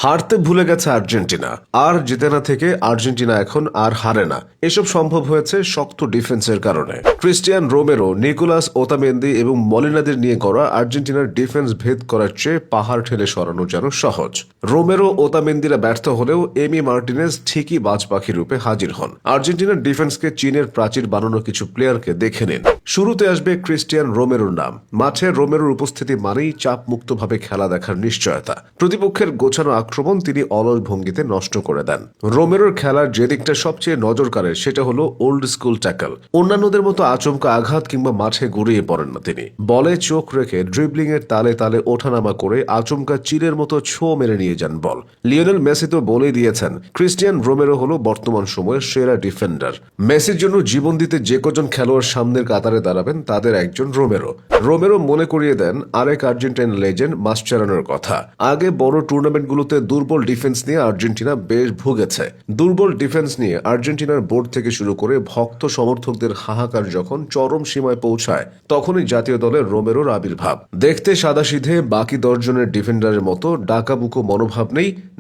হারতে ভুলে গেছে আর্জেন্টিনা, আর জিতে না থেকে আর্জেন্টিনা এখন আর হারে না। এসব সম্ভব হয়েছে শক্ত ডিফেন্সের কারণে। ক্রিস্টিয়ান রোমেরো, নিকোলাস ওতামেন্দি এবং মলিনাদের নিয়ে গড়া আর্জেন্টিনার ডিফেন্স ভেদ করার চেয়ে পাহাড় ঠেলে সরানো যেন সহজ। রোমেরো ওতামেন্দিরা ব্যর্থ হলেও এমি মার্টিনেজ ঠিকই বাজপাখি রূপে হাজির হন। আর্জেন্টিনার ডিফেন্সকে চীনের প্রাচীর বানানো কিছু প্লেয়ারকে দেখে নিন। শুরুতে আসবে ক্রিস্টিয়ান রোমেরোর নাম। মাঠে রোমেরোর উপস্থিতি মানেই চাপ মুক্তভাবে খেলা দেখার নিশ্চয়তা। প্রতিপক্ষের গোছানো আক্রমণ তিনি অলস ভঙ্গিতে নষ্ট করে দেন। রোমেরোর খেলার যে দিকটা সবচেয়ে নজর কাড়ে সেটা হলো ওল্ড স্কুল ট্যাকল। অন্যান্যদের মতো আচমকা আঘাত কিংবা মাঠে গড়িয়ে পড়েন না তিনি। বলে চোখ রেখে ড্রিবলিং এর তালে তালে ওঠানামা করে আচমকা চিরের মতো ছো মেরে নিয়ে যান বল। লিওনেল মেসি তো বলেই দিয়েছেন, ক্রিস্টিয়ান রোমেরো হলো বর্তমান সময়ের সেরা ডিফেন্ডার। মেসির জন্য জীবন দিতে যে কজন খেলোয়াড় সামনের কাতারে দাঁড়াবেন তাদের একজন রোমেরো। রোমেরো মনে করিয়ে দেন আরেক আর্জেন্টাইন লেজেন্ড মাস্চেরানোর কথা। আগে বড় টুর্নামেন্টগুলোতে দুর্বল ডিফেন্স নিয়ে আর্জেন্টিনা বেশ ভুগেছে। দুর্বল ডিফেন্স নিয়ে আর্জেন্টিনার বোর্ড থেকে শুরু করে ভক্ত সমর্থকদের হাহাকার যখন চরম সীমায় পৌঁছায়, তখনই জাতীয় দলের রোমেরোর আবির্ভাব। দেখতে সাদাসিধে, বাকি 10 জনের ডিফেন্ডারের মতো ডাকাবুকো মনোভাব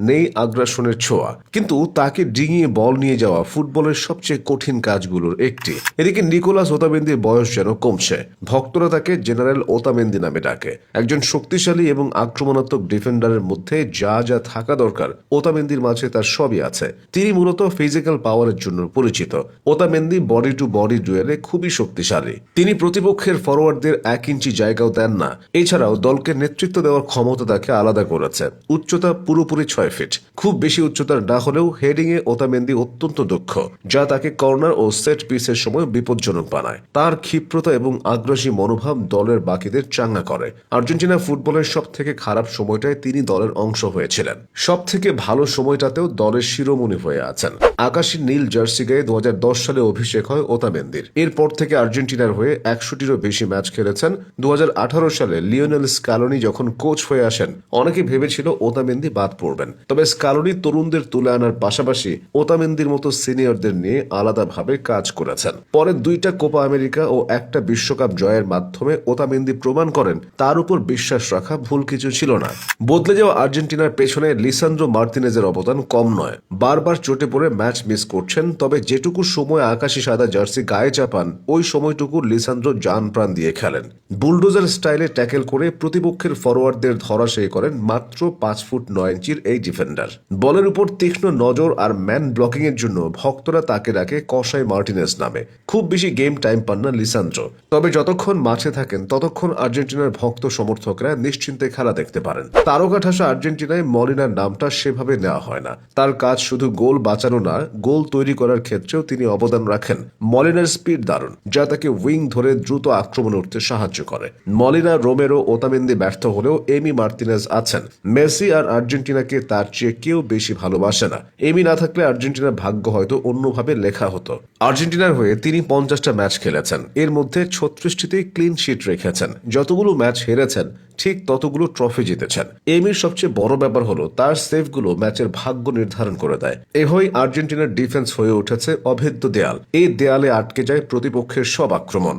নেই আগ্রাসনের ছোঁয়া, কিন্তু তাকে ডিঙিয়ে বল নিয়ে যাওয়া ফুটবলের সবচেয়ে কঠিন কাজগুলোর একটি। এদিকে নিকোলাস ওতামেন্দির বয়স যেন কমছে। ভক্তরা তাকে জেনারেল ওতামেন্দি নামে ডাকে। একজন শক্তিশালী এবং আক্রমণাত্মক ডিফেন্ডারের মধ্যে যা যা থাকা দরকার ওতামেন্দির মাঝে তার সবই আছে। তিনি মূলত ফিজিক্যাল পাওয়ারের জন্য পরিচিত। ওতামেন্দি বডি টু বডি ডুয়েলে খুবই শক্তিশালী। তিনি প্রতিপক্ষের ফরওয়ার্ডদের 1 ইঞ্চি জায়গাও দেন না। এছাড়াও দলকে নেতৃত্ব দেওয়ার ক্ষমতা তাকে আলাদা করেছে। উচ্চতা পুরোপুরি 6 ফিট। খুব বেশি উচ্চতার না হলেও হেডিং এ ওতামেন্দি অত্যন্ত দক্ষ, যা তাকে কর্নার ও সেট পিসের সময় বিপজ্জনক বানায়। তার ক্ষিপ্রতা এবং আগ্রাসী মনোভাব দলের বাকিদের চাঙ্গা করে। আর্জেন্টিনা ফুটবলের সব থেকে খারাপ সময়টায় তিনি দলের অংশ হয়েছিলেন। সব থেকে ভালো সময়টাতেও দলের শিরোমণি হয়ে আছেন। আকাশী নীল জার্সি গায়ে 2010 সালে অভিষেক হয় ওতামেন্দির। এরপর থেকে আর্জেন্টিনার হয়ে 100টিরও বেশি ম্যাচ খেলেছেন। 2018 সালে লিওনেল স্ক্যালোনি যখন কোচ হয়ে আসেন, অনেকে ভেবেছিল ওতামেন্দি বাদ পড়বেন। তবে স্ক্যালোনি তরুণদের তুলে আনার পাশাপাশি ওতামেন্দির মতো সিনিয়রদের নিয়ে আলাদাভাবে কাজ করেছেন। পরে 2টা কোপা আমেরিকা ও 1টা বিশ্বকাপ জয়ের মাধ্যমে ওতামেন্দি প্রমাণ করেন তার উপর বিশ্বাস রাখা ভুল কিছু ছিল না। বদলে যাওয়া আর্জেন্টিনার পেছনে লিসান্দ্রো মার্তিনেজের অবদান কম নয়। বারবার চোটে পড়ে ম্যাচ মিস করছেন, তবে যেটুকু সময় আকাশী সাদা জার্সি গায়ে চাপান ওই সময়টুকু লিসান্দ্রো জান প্রাণ দিয়ে খেলেন। বুলডোজার স্টাইলে ট্যাকেল করে প্রতিপক্ষের ফরওয়ার্ডদের ধরাশায়ী করেন মাত্র 5 ফুট 9 ইঞ্চির এই ডিফেন্ডার। বলের উপর তীক্ষ্ণ নজর আর ম্যান ব্লকিং এর জন্য ভক্তরা তাকে ডাকে কসাই মার্টিনেজ নামে। খুব বেশি গেম টাইম পান না লিসান্দ্রো, তবে যতক্ষণ মাঠে থাকেন ততক্ষণ আর্জেন্টিনার ভক্ত সমর্থকরা নিশ্চিন্তে খেলা দেখতে পারেন। তারকা ঠাসা আর্জেন্টিনায় মলিনার নামটা সেভাবে নেওয়া হয় না। তার কাজ শুধু গোল বাঁচানো না, গোল তৈরি করার ক্ষেত্রেও তিনি অবদান রাখেন। মলিনার স্পিড দারুণ, যা তাকে উইং ধরে দ্রুত আক্রমণে উঠতে সাহায্য করে। মলিনা, রোমেরো, ওতামেন্দি ব্যর্থ হলেও এমি মার্তিনেজ আছেন। মেসি আর আর্জেন্টিনাকে তার চেয়ে কেউ বেশি ভালোবাসে না। এমি না থাকলে আর্জেন্টিনার ভাগ্য হয়তো অন্যভাবে লেখা হতো। আর্জেন্টিনার হয়ে তিনি 50টা ম্যাচ খেলেছেন। এর মধ্যে 36টিতেই ক্লিন শিট রেখেছেন। যতগুলো ম্যাচ হেরেছেন ঠিক ততগুলো ট্রফি জিতেছেন। এমির সবচেয়ে বড় ব্যাপার হলো তার সেভগুলো ম্যাচের ভাগ্য নির্ধারণ করে দেয়। এভাবেই আর্জেন্টিনার ডিফেন্স হয়ে উঠেছে অভেদ্য দেয়াল। এই দেয়ালে আটকে যায় প্রতিপক্ষের সব আক্রমণ।